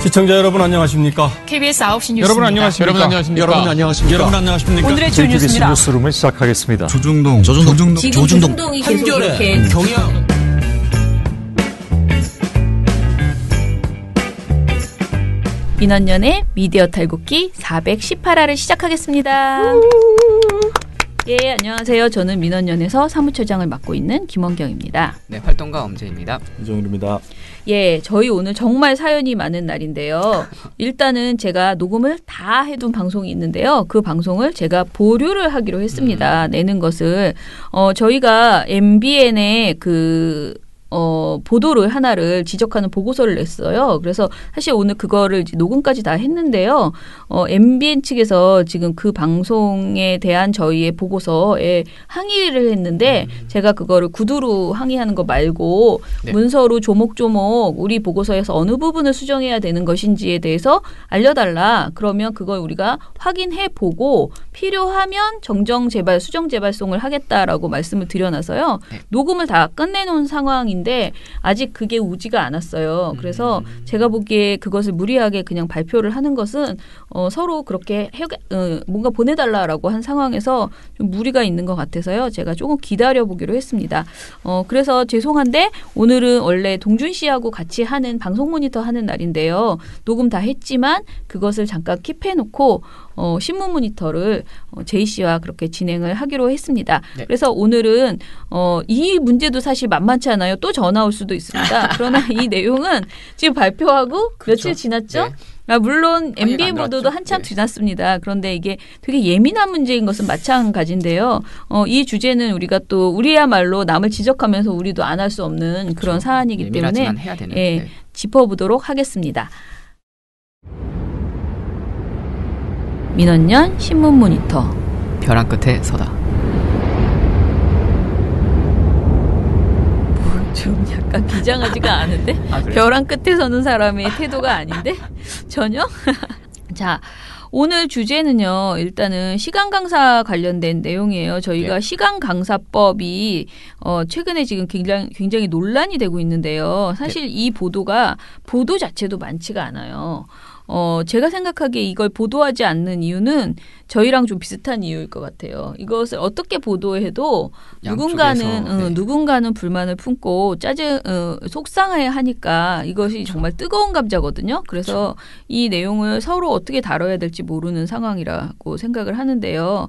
시청자 여러분 안녕하십니까? KBS 9시 뉴스입니다. 여러분 안녕하십니까? 여러분 안녕하십니까? 오늘의 주 JTBC 뉴스입니다. 뉴스룸을 시작하겠습니다. 조중동 조중동이 한겨레 경향 민원연의 미디어 탈곡기 418화를 시작하겠습니다. 예, 안녕하세요. 저는 민원연에서 사무처장을 맡고 있는 김원경입니다. 네, 활동가 엄재입니다. 이정일입니다. 예, 저희 오늘 정말 사연이 많은 날인데요. 일단은 제가 녹음을 다 해둔 방송이 있는데요. 그 방송을 제가 보류를 하기로 했습니다. 내는 것을. 저희가 MBN의 보도를 하나를 지적하는 보고서를 냈어요. 그래서 사실 오늘 그거를 이제 녹음까지 다 했는데요. MBN 측에서 지금 그 방송에 대한 저희의 보고서에 항의를 했는데 제가 그거를 구두로 항의하는 거 말고 네. 문서로 조목조목 우리 보고서에서 어느 부분을 수정해야 되는 것인지에 대해서 알려달라. 그러면 그걸 우리가 확인해 보고 필요하면 정정 재발, 수정 재발송을 하겠다라고 말씀을 드려놔서요. 네. 녹음을 다 끝내놓은 상황인데 아직 그게 오지가 않았어요. 그래서 제가 보기에 그것을 무리하게 그냥 발표를 하는 것은 서로 그렇게 뭔가 보내달라라고 한 상황에서 좀 무리가 있는 것 같아서요. 제가 조금 기다려보기로 했습니다. 그래서 죄송한데 오늘은 원래 동준 씨하고 같이 하는 방송 모니터 하는 날인데요. 녹음 다 했지만 그것을 잠깐 킵해놓고 신문 모니터를 제이 씨와 그렇게 진행을 하기로 했습니다. 네. 그래서 오늘은 이 문제도 사실 만만치 않아요. 또 전화 올 수도 있습니다. 그러나 이 내용은 지금 발표하고 그렇죠. 며칠 지났죠? 네. 물론 확인 MBN 안 보도도 나왔죠. 한참 네. 지났습니다. 그런데 이게 되게 예민한 문제인 것은 마찬가지인데요. 이 주제는 우리가 또 우리야말로 남을 지적하면서 우리도 안 할 수 없는 그런 사안이기 때문에 예민하지만 해야 되는. 예, 네. 짚어보도록 하겠습니다. 민원연 신문 모니터. 벼랑 끝에 서다. 좀 약간 비장하지가 않은데? 그래요? 벼랑 끝에 서는 사람의 태도가 아닌데? 전혀? 자, 오늘 주제는요. 일단은 시간 강사 관련된 내용이에요. 저희가 네. 시간 강사법이 최근에 지금 굉장히 논란이 되고 있는데요. 사실 이 보도가 보도 자체도 많지가 않아요. 제가 생각하기에 이걸 보도하지 않는 이유는 저희랑 좀 비슷한 이유일 것 같아요. 이것을 어떻게 보도해도 양쪽에서, 누군가는 불만을 품고 속상해 하니까 이것이 정말 뜨거운 감자거든요. 그래서 이 내용을 서로 어떻게 다뤄야 될지 모르는 상황이라고 생각을 하는데요.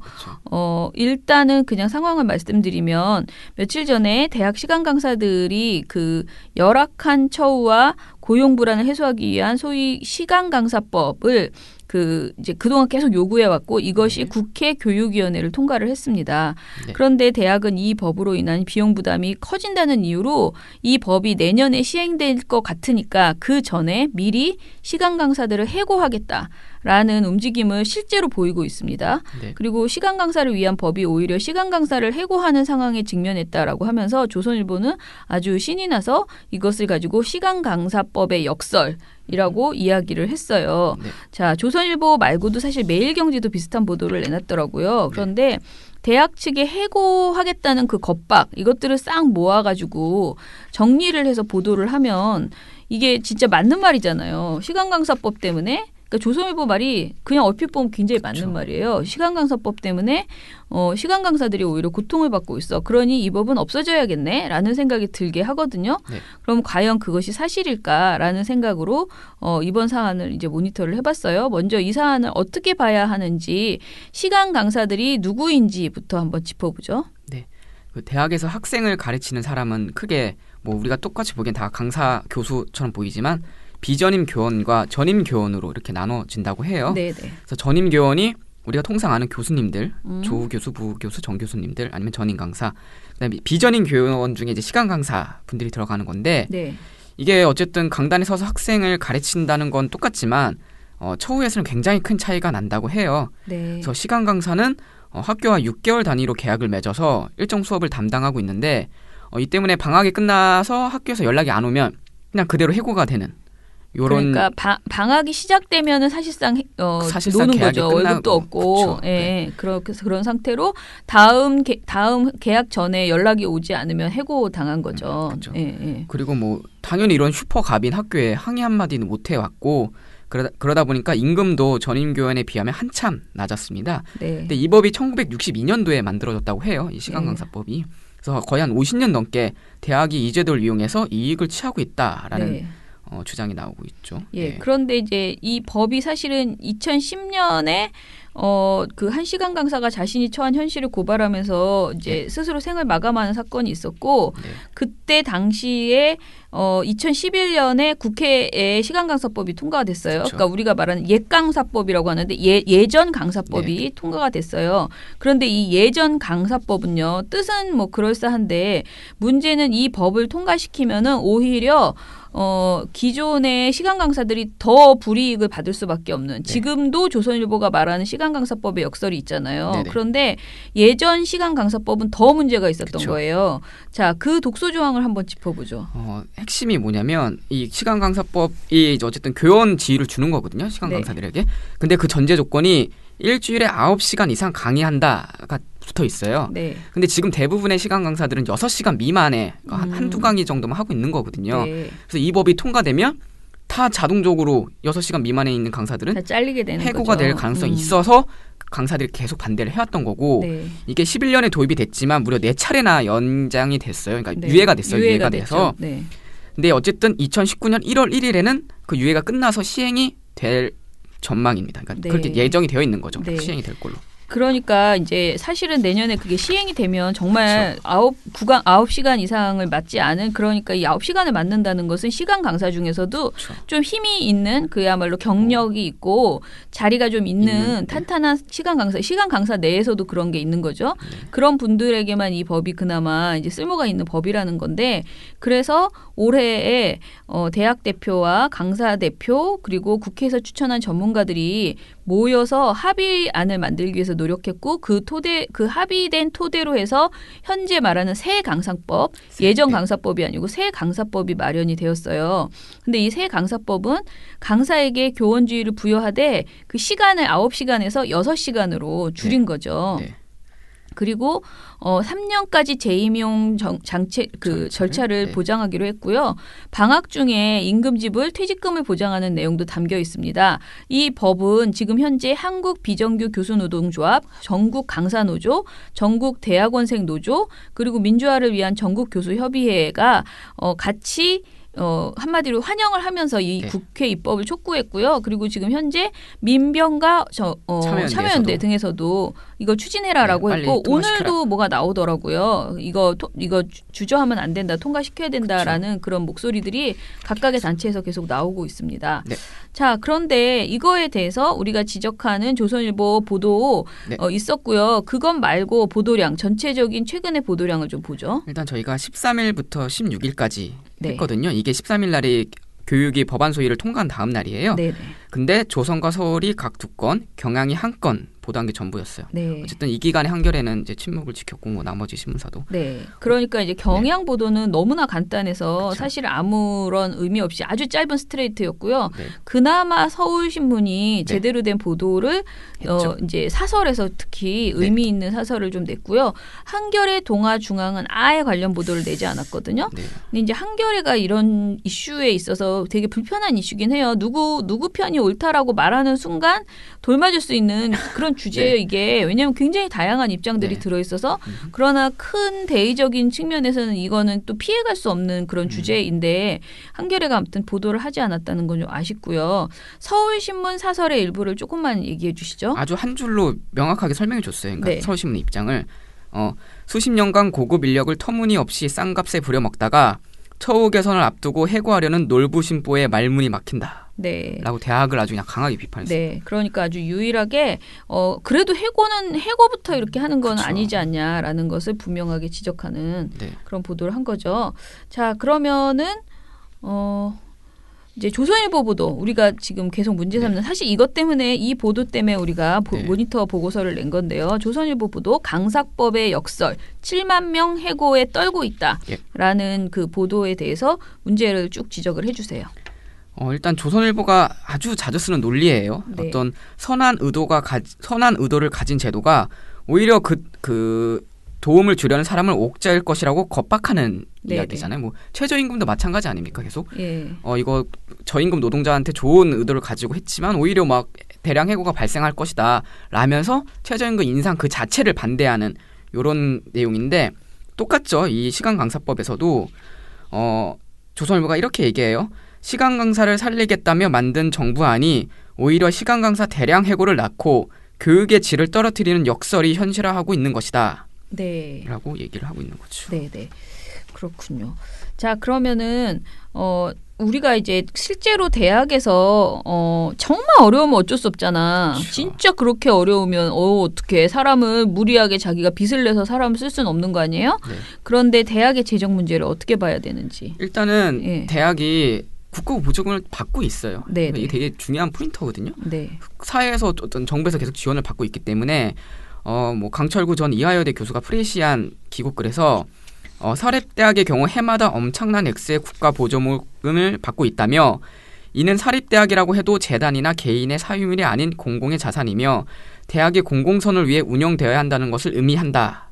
일단은 그냥 상황을 말씀드리면 며칠 전에 대학 시간 강사들이 그 열악한 처우와 고용 불안을 해소하기 위한 소위 시간 강사법을 이제 그동안 계속 요구해왔고 이것이 국회 교육위원회를 통과를 했습니다. 네. 그런데 대학은 이 법으로 인한 비용 부담이 커진다는 이유로 이 법이 내년에 시행될 것 같으니까 그 전에 미리 시간 강사들을 해고하겠다라는 움직임을 실제로 보이고 있습니다. 네. 그리고 시간 강사를 위한 법이 오히려 시간 강사를 해고하는 상황에 직면했다라고 하면서 조선일보는 아주 신이 나서 이것을 가지고 시간 강사법의 역설이라고 이야기를 했어요. 네. 자, 조선일보 말고도 사실 매일경제도 비슷한 보도를 내놨더라고요. 그런데 대학 측에 해고하겠다는 그 겁박 이것들을 싹 모아가지고 정리를 해서 보도를 하면 이게 진짜 맞는 말이잖아요. 시간 강사법 때문에. 그러니까 조선일보 말이 그냥 얼핏 보면 굉장히 맞는 말이에요. 시간 강사법 때문에 시간 강사들이 오히려 고통을 받고 있어. 그러니 이 법은 없어져야겠네라는 생각이 들게 하거든요. 네. 그럼 과연 그것이 사실일까라는 생각으로 이번 사안을 이제 모니터를 해봤어요. 먼저 이 사안을 어떻게 봐야 하는지 시간 강사들이 누구인지부터 한번 짚어보죠. 네. 그 대학에서 학생을 가르치는 사람은 크게 뭐 우리가 똑같이 보기엔 다 강사, 교수처럼 보이지만 비전임 교원과 전임 교원으로 이렇게 나눠진다고 해요. 네네. 그래서 전임 교원이 우리가 통상 아는 교수님들, 조교수, 부교수, 정교수님들 아니면 전임 강사, 그다음에 비전임 교원 중에 이제 시간 강사 분들이 들어가는 건데 네. 이게 어쨌든 강단에 서서 학생을 가르친다는 건 똑같지만 처우에서는 굉장히 큰 차이가 난다고 해요. 네. 그래서 시간 강사는 학교와 6개월 단위로 계약을 맺어서 일정 수업을 담당하고 있는데 이 때문에 방학이 끝나서 학교에서 연락이 안 오면 그냥 그대로 해고가 되는 요런. 그러니까 방학이 시작되면은 사실상 노는 거죠. 월급도 없고, 그쵸. 예, 네. 그런 상태로 다음 계약 전에 연락이 오지 않으면 해고 당한 거죠. 그렇죠. 예, 예. 그리고 뭐 당연히 이런 슈퍼갑인 학교에 항의 한마디는 못 해왔고 그러다 보니까 임금도 전임교원에 비하면 한참 낮았습니다. 네. 근데 이 법이 1962년도에 만들어졌다고 해요. 이 시간강사법이. 그래서 거의 한 50년 넘게 대학이 이 제도를 이용해서 이익을 취하고 있다라는 네. 주장이 나오고 있죠. 예. 그런데 이제 이 법이 사실은 2010년에 그 한 시간 강사가 자신이 처한 현실을 고발하면서 이제 스스로 생을 마감하는 사건이 있었고 그때 당시에 2011년에 국회에 시간 강사법이 통과가 됐어요. 그렇죠. 그러니까 우리가 말하는 옛 강사법이라고 하는데 예전 강사법이 통과가 됐어요. 그런데 이 예전 강사법은요. 뜻은 뭐 그럴싸한데 문제는 이 법을 통과시키면은 오히려 기존의 시간 강사들이 더 불이익을 받을 수밖에 없는 지금도 조선일보가 말하는 시간 강사법의 역설이 있잖아요. 네네. 그런데 예전 시간 강사법은 더 문제가 있었던 그쵸. 거예요. 자, 그 독소 조항을 한번 짚어보죠. 핵심이 뭐냐면 이 시간 강사법이 이제 어쨌든 교원 지위를 주는 거거든요. 시간 네. 강사들에게. 근데 그 전제 조건이 일주일에 9시간 이상 강의한다가 붙어 있어요. 네. 근데 지금 대부분의 시간 강사들은 6시간 미만에 한두 강의 정도만 하고 있는 거거든요. 네. 그래서 이 법이 통과되면 다 자동적으로 6시간 미만에 있는 강사들은 다 잘리게 되는 해고가 거죠. 될 가능성이 있어서 강사들이 계속 반대를 해왔던 거고 네. 이게 11년에 도입이 됐지만 무려 4차례나 연장이 됐어요. 그러니까 네. 유예가 됐어요. 유예가 됐죠. 돼서. 네. 근데 어쨌든 2019년 1월 1일에는 그 유예가 끝나서 시행이 될 전망입니다. 그러니까 네. 그렇게 예정이 되어 있는 거죠. 네. 시행이 될 걸로. 그러니까 이제 사실은 내년에 그게 시행이 되면 정말 9시간 이상을 맞지 않은 그러니까 이 9시간을 맞는다는 것은 시간 강사 중에서도 좀 힘이 있는 그야말로 경력이 있고 자리가 좀 있는 탄탄한 시간 강사 내에서도 그런 게 있는 거죠. 그런 분들에게만 이 법이 그나마 이제 쓸모가 있는 법이라는 건데 그래서 올해에 대학 대표와 강사 대표 그리고 국회에서 추천한 전문가들이 모여서 합의안을 만들기 위해서 노력했고 그 합의된 토대로 해서 현재 말하는 새 강사법, 예전 강사법이 아니고 새 강사법이 마련이 되었어요. 근데 이 새 강사법은 강사에게 교원주의를 부여하되 그 시간을 9시간에서 6시간으로 줄인 거죠. 네. 그리고 3년까지 재임용 절차를 네. 보장하기로 했고요. 방학 중에 임금지불, 퇴직금을 보장하는 내용도 담겨 있습니다. 이 법은 지금 현재 한국 비정규 교수노동조합, 전국 강사노조, 전국 대학원생 노조, 그리고 민주화를 위한 전국교수협의회가 같이 한마디로 환영을 하면서 이 국회 입법을 촉구했고요. 그리고 지금 현재 민변과 참여연대 등에서도 이거 추진해라라고 했고 오늘도 뭐가 나오더라고요. 이거 주저하면 안 된다. 통과시켜야 된다라는 그런 목소리들이 각각의 단체에서 계속 나오고 있습니다. 네. 자, 그런데 이거에 대해서 우리가 지적하는 조선일보 보도 있었고요. 그것 말고 보도량, 전체적인 최근의 보도량을 좀 보죠. 일단 저희가 13일부터 16일까지 네. 했거든요. 이게 13일 날이 교육이 법안 소위를 통과한 다음 날이에요. 네네. 근데 조선과 서울이 각 2건, 경향이 1건 보도한 게 전부였어요. 네. 어쨌든 이 기간에 한겨레는 이제 침묵을 지켰고 뭐 나머지 신문사도. 네. 그러니까 이제 경향 보도는 너무나 간단해서 그쵸. 사실 아무런 의미 없이 아주 짧은 스트레이트였고요. 네. 그나마 서울신문이 네. 제대로 된 보도를 이제 사설에서 특히 의미 있는 사설을 좀 냈고요. 한겨레, 동아중앙은 아예 관련 보도를 내지 않았거든요. 네. 근데 이제 한겨레가 이런 이슈에 있어서 되게 불편한 이슈긴 해요. 누구 편이 옳다라고 말하는 순간 돌맞을 수 있는 그런 주제예요. 이게 왜냐하면 굉장히 다양한 입장들이 들어있어서 그러나 큰 대의적인 측면에서는 이거는 또 피해갈 수 없는 그런 주제인데 한겨레가 아무튼 보도를 하지 않았다는 건 좀 아쉽고요. 서울신문 사설의 일부를 조금만 얘기해 주시죠. 아주 한 줄로 명확하게 설명해 줬어요. 그러니까 네. 서울신문 입장을 수십 년간 고급 인력을 터무니없이 싼 값에 부려먹다가 처우 개선을 앞두고 해고하려는 놀부심보의 말문이 막힌다. 네. 라고 대학을 아주 그냥 강하게 비판했어요. 네, 그러니까 아주 유일하게 그래도 해고부터 이렇게 하는 건 그쵸. 아니지 않냐라는 것을 분명하게 지적하는 네. 그런 보도를 한 거죠. 자, 그러면은 이제 조선일보 보도 우리가 지금 계속 문제 삼는 사실 이것 때문에 이 보도 때문에 우리가 모니터 보고서를 낸 건데요. 조선일보 보도 강사법의 역설 7만 명 해고에 떨고 있다라는 그 보도에 대해서 문제를 쭉 지적을 해주세요. 일단 조선일보가 아주 자주 쓰는 논리예요. 네. 어떤 선한 의도를 가진 제도가 오히려 그 도움을 주려는 사람을 옥죄일 것이라고 겁박하는 네네. 이야기잖아요. 뭐 최저임금도 마찬가지 아닙니까? 계속 예. 이거 저임금 노동자한테 좋은 의도를 가지고 했지만 오히려 막 대량 해고가 발생할 것이다 라면서 최저임금 인상 그 자체를 반대하는 이런 내용인데 똑같죠. 이 시간강사법에서도 조선일보가 이렇게 얘기해요. 시간강사를 살리겠다며 만든 정부안이 오히려 시간강사 대량 해고를 낳고 교육의 질을 떨어뜨리는 역설이 현실화하고 있는 것이다. 네. 라고 얘기를 하고 있는 거죠. 네. 그렇군요. 자, 그러면은 우리가 이제 실제로 대학에서 정말 어려우면 어쩔 수 없잖아. 그렇죠. 진짜 그렇게 어려우면 어떻게 사람을 무리하게 자기가 빚을 내서 사람을 쓸 수는 없는 거 아니에요? 네. 그런데 대학의 재정 문제를 어떻게 봐야 되는지. 일단은 예. 대학이 국가 보조금을 받고 있어요. 네, 이게 되게 중요한 포인트거든요. 네. 사회에서 어떤 정부에서 계속 지원을 받고 있기 때문에 뭐 강철구 전 이화여대 교수가 프레시안 기고글에서 사립대학의 경우 해마다 엄청난 액수의 국가 보조금을 받고 있다며 이는 사립대학이라고 해도 재단이나 개인의 사유물이 아닌 공공의 자산이며 대학의 공공선을 위해 운영되어야 한다는 것을 의미한다.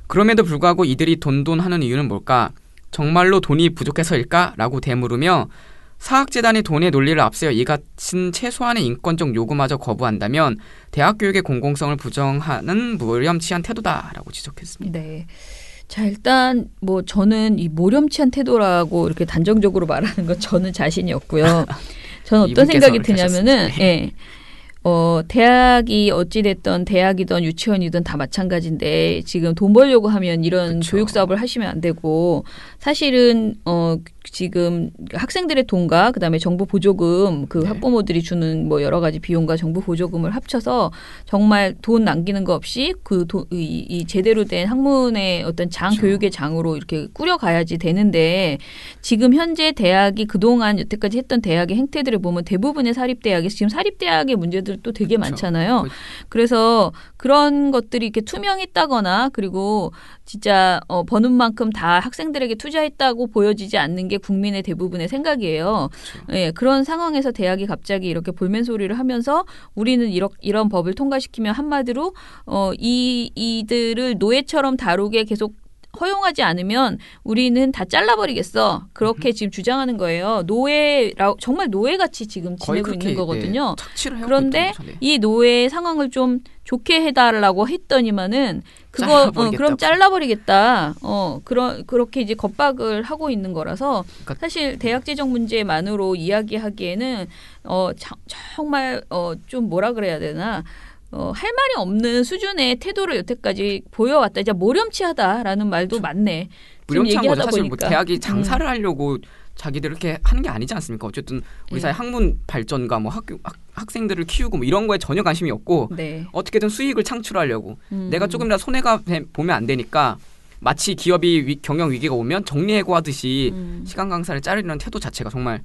그럼에도 불구하고 이들이 돈하는 이유는 뭘까? 정말로 돈이 부족해서일까? 라고 되물으며 사학재단이 돈의 논리를 앞세워 이 같은 최소한의 인권적 요구마저 거부한다면 대학 교육의 공공성을 부정하는 무렴치한 태도다라고 지적했습니다. 네. 자, 일단 뭐 저는 이 모렴치한 태도라고 이렇게 단정적으로 말하는 건 저는 자신이 없고요. 저는 어떤 생각이 드냐면은 대학이 어찌됐든 대학이든 유치원이든 다 마찬가지인데 지금 돈 벌려고 하면 이런 그쵸. 교육 사업을 하시면 안 되고 사실은 지금 학생들의 돈과 그다음에 정부 보조금 그 네. 학부모들이 주는 뭐 여러 가지 비용과 정부 보조금을 합쳐서 정말 돈 남기는 거 없이 이 제대로 된 학문의 어떤 장 그쵸. 교육의 장으로 이렇게 꾸려가야지 되는데 지금 현재 대학이 그동안 여태까지 했던 대학의 행태들을 보면 대부분의 사립대학이 지금 사립대학의 문제들 또 되게 그쵸. 많잖아요. 그래서 그런 것들이 이렇게 투명했다거나 그리고 진짜 버는 만큼 다 학생들에게 투자했다고 보여지지 않는 게 국민의 대부분의 생각이에요. 그렇죠. 예, 그런 상황에서 대학이 갑자기 이렇게 볼멘 소리를 하면서 우리는 이런 법을 통과시키면 한마디로 이들을 노예처럼 다루게 계속 허용하지 않으면 우리는 다 잘라버리겠어. 그렇게 지금 주장하는 거예요. 정말 노예같이 지금 거의 지내고 그렇게, 있는 거거든요. 착취를 해오고 그런데 있던 거죠. 네. 이 노예 상황을 좀 좋게 해달라고 했더니만은 잘라버리겠다고. 그럼 잘라버리겠다. 그렇게 이제 겁박을 하고 있는 거라서 그러니까 사실 대학 재정 문제만으로 이야기하기에는 정말 좀 뭐라 그래야 되나. 할 말이 없는 수준의 태도를 여태까지 보여왔다. 이제 모렴치하다라는 말도 많네. 지금 무렴치한 거죠. 얘기하다 사실 보니까. 뭐 대학이 장사를 하려고 자기들 이렇게 하는 게 아니지 않습니까? 어쨌든 우리 사회 학문 발전과 뭐 학생들을 키우고 뭐 이런 거에 전혀 관심이 없고 네. 어떻게든 수익을 창출하려고 내가 조금이라도 손해가 보면 안 되니까 마치 기업이 경영 위기가 오면 정리해고하듯이 시간 강사를 자르려는 태도 자체가 정말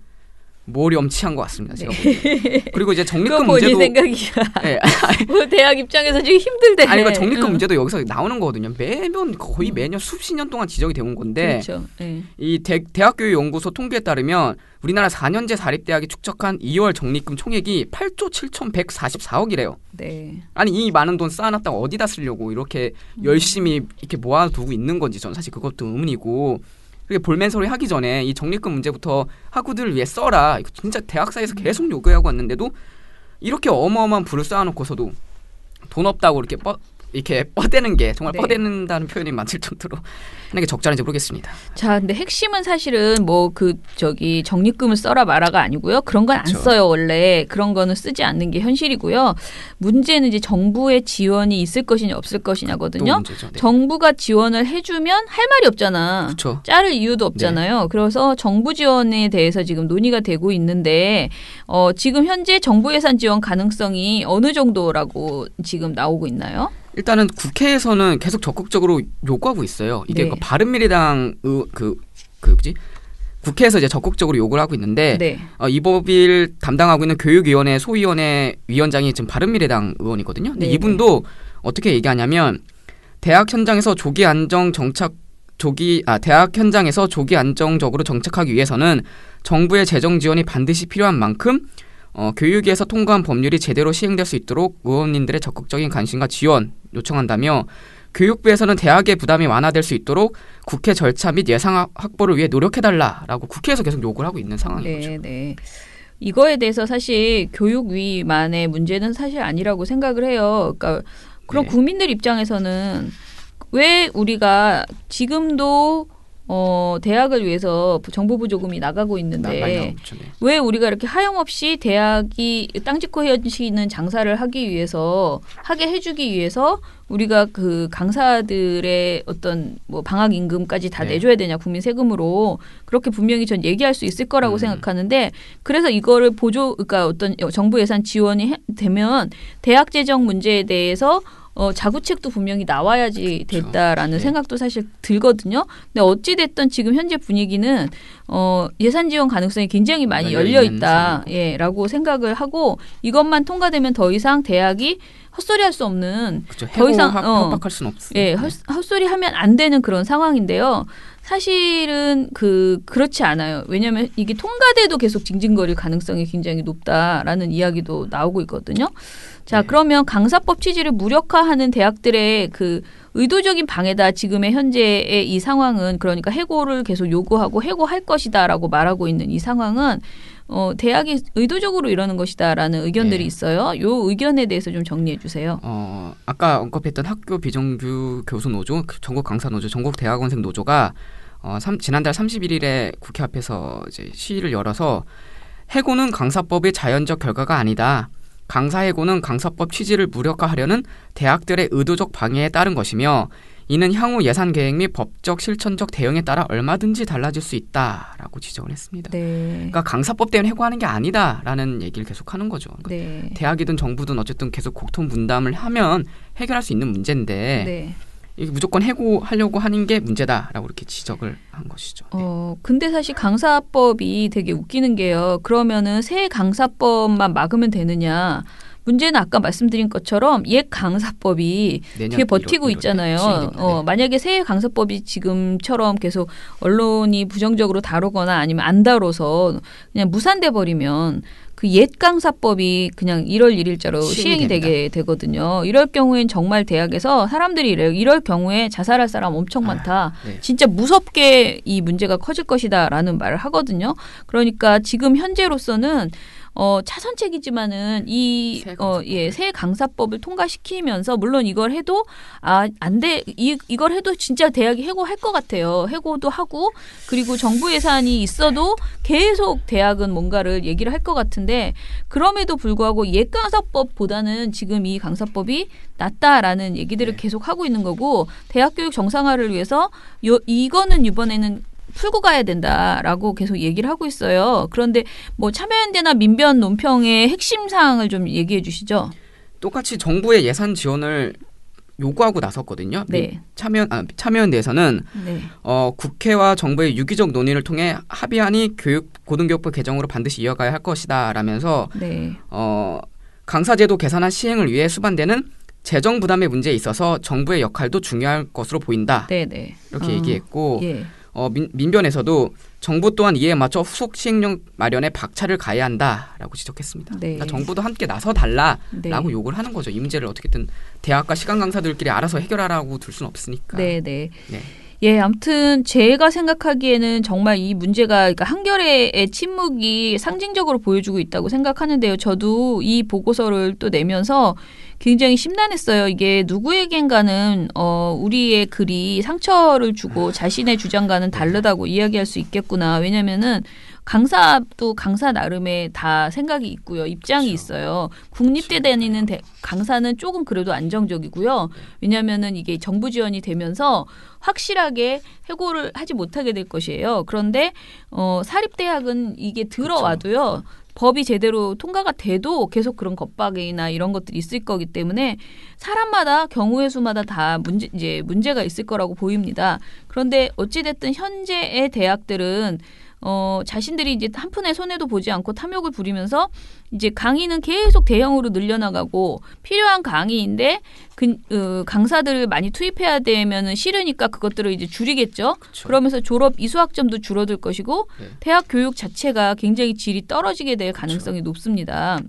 모렴치한 것 같습니다. 제가 보기에. 그리고 이제 적립금 본인 문제도 생각이야. 네. 뭐 대학 입장에서 지금 힘들대. 아니 그 적립금 문제도 여기서 나오는 거거든요. 매년 거의 매년 수십 년 동안 지적이 되온 건데 그렇죠. 네. 이 대학교육연구소 통계에 따르면 우리나라 4년제 사립대학이 축적한 2월 적립금 총액이 8조 7,144억이래요. 네. 아니 이 많은 돈 쌓아놨다고 어디다 쓰려고 이렇게 열심히 이렇게 모아두고 있는 건지 저는 사실 그것도 의문이고 그게 볼멘 소리 하기 전에 이 적립금 문제부터 학우들을 위해 써라. 이거 진짜 대학사에서 계속 요구하고 왔는데도 이렇게 어마어마한 부를 쌓아놓고서도 돈 없다고 이렇게 뻗대는 게 정말 네. 뻗대는다는 표현이 맞을 정도로 하는 게 적절한지 모르겠습니다. 자, 근데 핵심은 사실은 뭐 적립금을 써라 마라가 아니고요. 그런 건 안 그렇죠. 써요, 원래. 그런 거는 쓰지 않는 게 현실이고요. 문제는 이제 정부의 지원이 있을 것이냐 없을 것이냐거든요. 또 문제죠. 네. 정부가 지원을 해주면 할 말이 없잖아. 그렇죠. 자를 이유도 없잖아요. 그래서 정부 지원에 대해서 지금 논의가 되고 있는데 지금 현재 정부 예산 지원 가능성이 어느 정도라고 지금 나오고 있나요? 일단은 국회에서는 계속 적극적으로 요구하고 있어요. 이게 네. 그 바른미래당 국회에서 이제 적극적으로 요구를 하고 있는데 네. 이 법을 담당하고 있는 교육위원회 소위원회 위원장이 지금 바른미래당 의원이거든요. 근데 네. 이분도 어떻게 얘기하냐면 대학 현장에서 조기 안정적으로 정착하기 위해서는 정부의 재정 지원이 반드시 필요한 만큼 교육위에서 통과한 법률이 제대로 시행될 수 있도록 의원님들의 적극적인 관심과 지원 요청한다며 교육부에서는 대학의 부담이 완화될 수 있도록 국회 절차 및 예산 확보를 위해 노력해달라라고 국회에서 계속 요구를 하고 있는 상황인 거죠. 네. 이거에 대해서 사실 교육위만의 문제는 사실 아니라고 생각을 해요. 그러니까 그럼 네. 국민들 입장에서는 왜 우리가 지금도 대학을 위해서 정부 부조금이 나가고 있는데 많이 나오죠. 네. 왜 우리가 이렇게 하염없이 대학이 땅 짓고 헤어지는 장사를 하기 위해서 하게 해주기 위해서 우리가 그 강사들의 어떤 뭐 방학 임금까지 다 네. 내줘야 되냐 국민 세금으로 그렇게 분명히 전 얘기할 수 있을 거라고 생각하는데 그래서 이거를 그러니까 어떤 정부 예산 지원이 되면 대학 재정 문제에 대해서 자구책도 분명히 나와야지 됐다라는 네. 생각도 사실 들거든요. 근데 어찌 됐든 지금 현재 분위기는 예산 지원 가능성이 굉장히 많이 열려 있다. 라고 생각을 하고 이것만 통과되면 더 이상 대학이 헛소리할 수 없는 그렇죠. 더 이상 협박할 수는 없어요. 예, 헛소리하면 안 되는 그런 상황인데요. 사실은 그렇지 않아요. 왜냐하면 이게 통과돼도 계속 징징거릴 가능성이 굉장히 높다라는 이야기도 나오고 있거든요. 자, 그러면 강사법 취지를 무력화하는 대학들의 그 의도적인 방해다. 지금의 현재의 이 상황은 그러니까 해고를 계속 요구하고 해고할 것이다라고 말하고 있는 이 상황은 대학이 의도적으로 이러는 것이다라는 의견들이 있어요. 이 의견에 대해서 좀 정리해 주세요. 아까 언급했던 학교 비정규 교수 노조, 전국 강사 노조, 전국 대학원생 노조가 지난달 31일에 국회 앞에서 이제 시위를 열어서 해고는 강사법의 자연적 결과가 아니다. 강사 해고는 강사법 취지를 무력화하려는 대학들의 의도적 방해에 따른 것이며 이는 향후 예산 계획 및 법적 실천적 대응에 따라 얼마든지 달라질 수 있다라고 지적을 했습니다. 네. 그러니까 강사법 때문에 해고하는 게 아니다라는 얘기를 계속하는 거죠. 그러니까 네. 대학이든 정부든 어쨌든 계속 국토 분담을 하면 해결할 수 있는 문제인데 네. 이게 무조건 해고하려고 하는 게 문제다라고 이렇게 지적을 한 것이죠. 근데 사실 강사법이 되게 웃기는 게요. 그러면은 새 강사법만 막으면 되느냐. 문제는 아까 말씀드린 것처럼 옛 강사법이 뒤에 버티고 있잖아요. 만약에 새 강사법이 지금처럼 계속 언론이 부정적으로 다루거나 아니면 안 다뤄서 그냥 무산돼 버리면 그 옛 강사법이 그냥 1월 1일자로 시행이 되게 되거든요. 이럴 경우엔 정말 대학에서 사람들이 이래요. 이럴 경우에 자살할 사람 엄청 많다. 진짜 무섭게 이 문제가 커질 것이다라는 말을 하거든요. 그러니까 지금 현재로서는 차선책이지만은 새 강사법을 통과시키면서 물론 이걸 해도 안 돼. 이걸 해도 진짜 대학이 해고할 것 같아요. 해고도 하고 그리고 정부 예산이 있어도 계속 대학은 뭔가를 얘기를 할 것 같은데 그럼에도 불구하고 옛 강사법보다는 지금 이 강사법이 낫다라는 얘기들을 계속 하고 있는 거고 대학 교육 정상화를 위해서 이거는 이번에는 풀고 가야 된다라고 계속 얘기를 하고 있어요. 그런데 뭐 참여연대나 민변 논평의 핵심 사항을 좀 얘기해 주시죠. 똑같이 정부의 예산 지원을 요구하고 나섰거든요. 네. 참여연대에서는 네. 국회와 정부의 유기적 논의를 통해 합의안이 고등교육부 개정으로 반드시 이어가야 할 것이다 라면서 네. 강사제도 개선안 시행을 위해 수반되는 재정 부담의 문제에 있어서 정부의 역할도 중요할 것으로 보인다. 네. 이렇게 얘기했고 예. 민변에서도 정부 또한 이에 맞춰 후속 시행령 마련에 박차를 가해야 한다라고 지적했습니다. 네. 그러니까 정부도 함께 나서달라라고 네. 요구를 하는 거죠. 이 문제를 어떻게든 대학과 시간 강사들끼리 알아서 해결하라고 둘 수는 없으니까. 네. 예, 아무튼 제가 생각하기에는 정말 이 문제가 그러니까 한겨레의 침묵이 상징적으로 보여주고 있다고 생각하는데요. 저도 이 보고서를 또 내면서 굉장히 심란했어요. 이게 누구에겐가는 우리의 글이 상처를 주고 자신의 주장과는 다르다고 이야기할 수 있겠구나. 왜냐면은 강사도 강사 나름의 다 생각이 있고요. 입장이 있어요. 국립대 다니는 강사는 조금 그래도 안정적이고요. 왜냐하면은 이게 정부 지원이 되면서 확실하게 해고를 하지 못하게 될 것이에요. 그런데 사립대학은 이게 들어와도요. 법이 제대로 통과가 돼도 계속 그런 겁박이나 이런 것들이 있을 거기 때문에 사람마다 경우의 수마다 다 문제가 있을 거라고 보입니다. 그런데 어찌됐든 현재의 대학들은 자신들이 이제 한 푼의 손해도 보지 않고 탐욕을 부리면서 이제 강의는 계속 대형으로 늘려나가고 필요한 강의인데 강사들을 많이 투입해야 되면은 싫으니까 그것들을 이제 줄이겠죠. 그쵸. 그러면서 졸업 이수학점도 줄어들 것이고 대학 교육 자체가 굉장히 질이 떨어지게 될 가능성이 높습니다.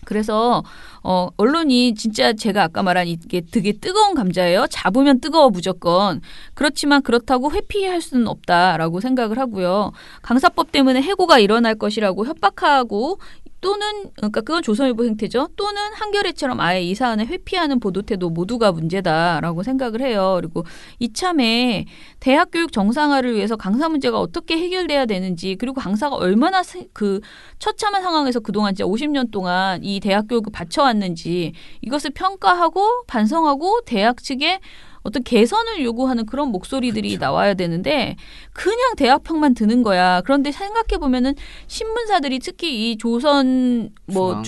그래서 언론이 진짜 제가 아까 말한 이게 되게 뜨거운 감자예요. 잡으면 뜨거워 무조건. 그렇지만 그렇다고 회피할 수는 없다라고 생각을 하고요. 강사법 때문에 해고가 일어날 것이라고 협박하고 또는 그러니까 그건 조선일보 행태죠. 또는 한겨레처럼 아예 이 사안을 회피하는 보도 태도 모두가 문제다라고 생각을 해요. 그리고 이참에 대학 교육 정상화를 위해서 강사 문제가 어떻게 해결돼야 되는지 그리고 강사가 얼마나 그 처참한 상황에서 그동안 진짜 50년 동안 이 대학 교육을 바쳐왔는지 이것을 평가하고 반성하고 대학 측에 어떤 개선을 요구하는 그런 목소리들이 그렇죠. 나와야 되는데 그냥 대학평만 드는 거야. 그런데 생각해 보면은 신문사들이 특히 이 조선 뭐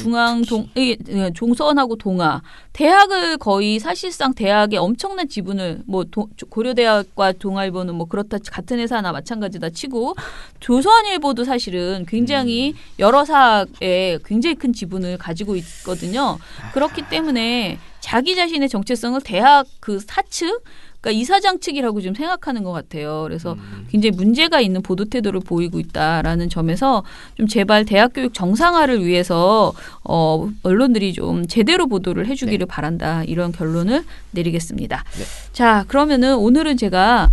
종선하고 동아 대학을 거의 사실상 대학의 엄청난 지분을 뭐 고려대학과 동아일보는 뭐 그렇다 같은 회사나 마찬가지다 치고 조선일보도 사실은 굉장히 여러 사학에 굉장히 큰 지분을 가지고 있거든요. 그렇기 때문에 자기 자신의 정체성을 대학 그 사측, 그러니까 이사장 측이라고 좀 생각하는 것 같아요. 그래서 굉장히 문제가 있는 보도 태도를 보이고 있다라는 점에서 좀 제발 대학 교육 정상화를 위해서 언론들이 좀 제대로 보도를 해주기를 바란다. 이런 결론을 내리겠습니다. 네. 자, 그러면은 오늘은 제가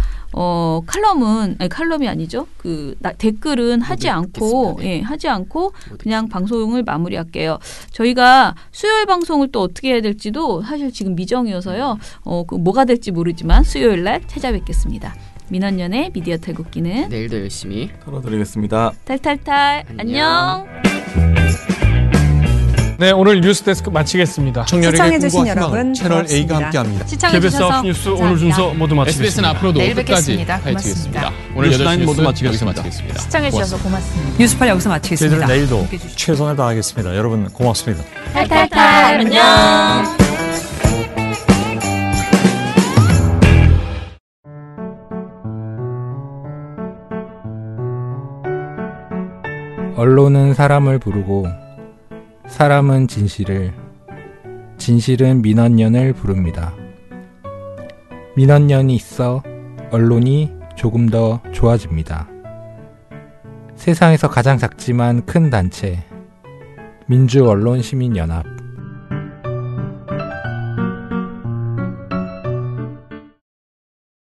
칼럼이 아니죠. 댓글은 하지 않고, 네. 하지 않고 그냥 방송을 마무리할게요. 저희가 수요일 방송을 또 어떻게 해야 될지도 사실 지금 미정이어서요. 뭐가 될지 모르지만 수요일 날 찾아뵙겠습니다. 민원연의 미디어 탈곡기는 내일도 열심히 털어드리겠습니다. 탈탈탈. 안녕. 네, 오늘 뉴스데스크 마치겠습니다. 청년에게 꿈과 희망을 여러분, 채널 A가 고맙습니다. 함께합니다. KBS 시청해주셔서 9 뉴스 오늘 감사합니다. 순서 모두 마치겠습니다. SBS는 앞으로도 끝까지 내일 파헤치겠습니다. 뵙겠습니다. 오늘 뉴스 8시 라인 뉴스 모두 여기서 마치겠습니다. 마치겠습니다. 시청해주셔서 고맙습니다. 뉴스팔 여기서 마치겠습니다. 저희들은 내일도 최선을 다하겠습니다. 여러분 고맙습니다. 탈탈탈. 안녕. 언론은 사람을 부르고 사람은 진실을, 진실은 민원연을 부릅니다. 민원연이 있어 언론이 조금 더 좋아집니다. 세상에서 가장 작지만 큰 단체 민주언론시민연합